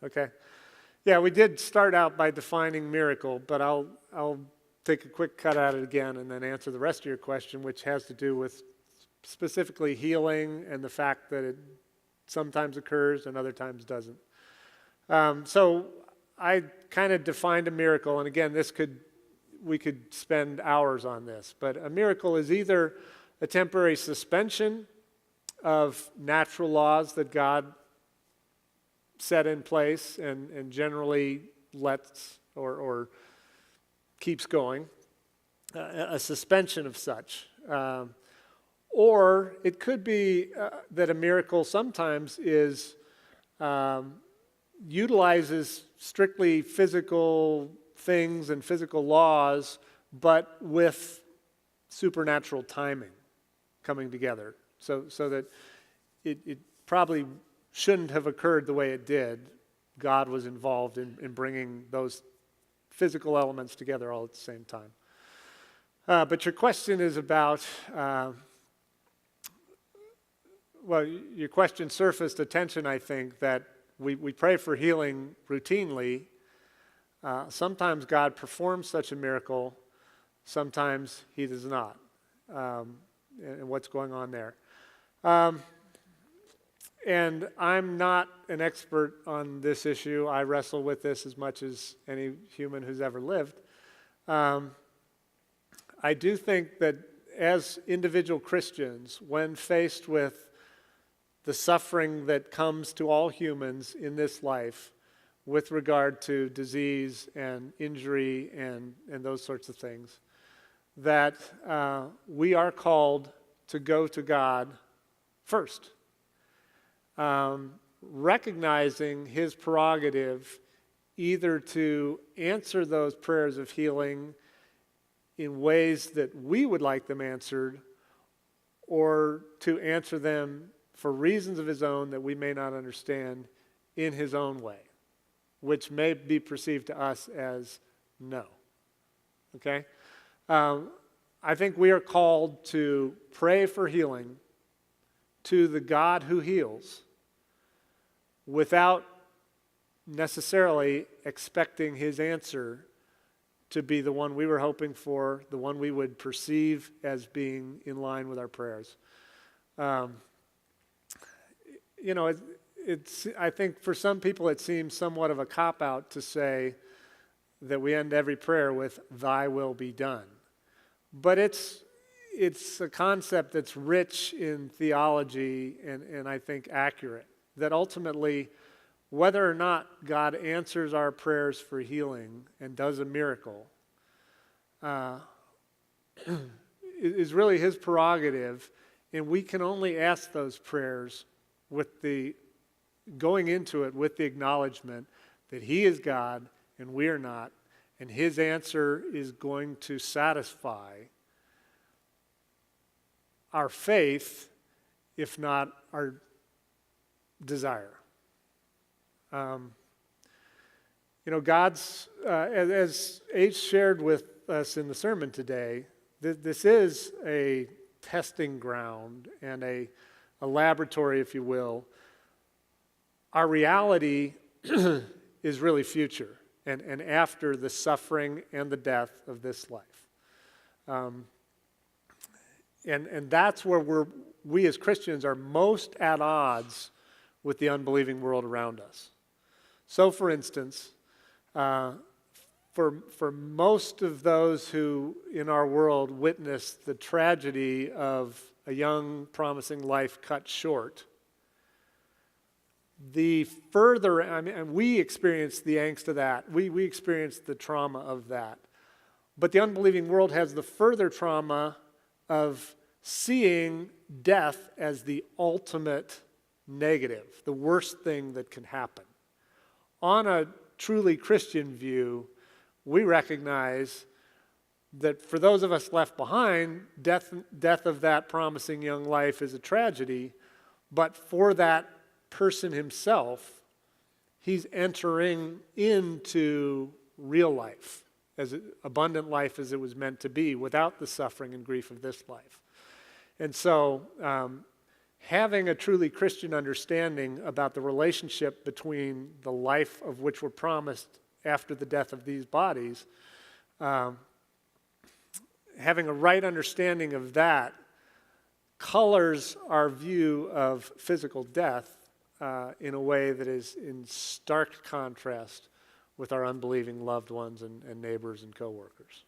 Okay. Yeah, we did start out by defining miracle, but I'll take a quick cut at it again and then answer the rest of your question, which has to do with specifically healing and the fact that it sometimes occurs and other times doesn't. So I kind of defined a miracle, and again, we could spend hours on this, but a miracle is either a temporary suspension of natural laws that God set in place and generally lets or keeps going, a suspension of such. Or it could be that a miracle sometimes utilizes strictly physical things and physical laws, but with supernatural timing coming together, so that it probably shouldn't have occurred the way it did. God was involved in bringing those physical elements together all at the same time. But your question is about, your question surfaced attention, I think, that we pray for healing routinely. Sometimes God performs such a miracle, sometimes he does not. And what's going on there. And I'm not an expert on this issue. I wrestle with this as much as any human who's ever lived. I do think that as individual Christians, when faced with the suffering that comes to all humans in this life with regard to disease and injury and those sorts of things, that we are called to go to God first. Recognizing his prerogative either to answer those prayers of healing in ways that we would like them answered, or to answer them for reasons of his own that we may not understand in his own way, which may be perceived to us as no. Okay? I think we are called to pray for healing to the God who heals, without necessarily expecting his answer to be the one we were hoping for, the one we would perceive as being in line with our prayers. I think for some people it seems somewhat of a cop-out to say that we end every prayer with, "Thy will be done." But it's a concept that's rich in theology and I think accurate. That ultimately, whether or not God answers our prayers for healing and does a miracle, is really his prerogative, and we can only ask those prayers going into it with the acknowledgement that he is God and we are not, and his answer is going to satisfy our faith, if not our desire. God's, as H shared with us in the sermon today, this is a testing ground and a laboratory, if you will. Our reality is really future and after the suffering and the death of this life. And that's where we as Christians are most at odds with the unbelieving world around us. So, for instance, for most of those who in our world witness the tragedy of a young, promising life cut short, we experience the angst of that. We experience the trauma of that. But the unbelieving world has the further trauma of seeing death as the ultimate negative, the worst thing that can happen. On a truly Christian view, we recognize that for those of us left behind, death of that promising young life is a tragedy, but for that person himself, he's entering into real life, as abundant life as it was meant to be, without the suffering and grief of this life. And so, having a truly Christian understanding about the relationship between the life of which we're promised after the death of these bodies, having a right understanding of that colors our view of physical death in a way that is in stark contrast with our unbelieving loved ones and neighbors and coworkers.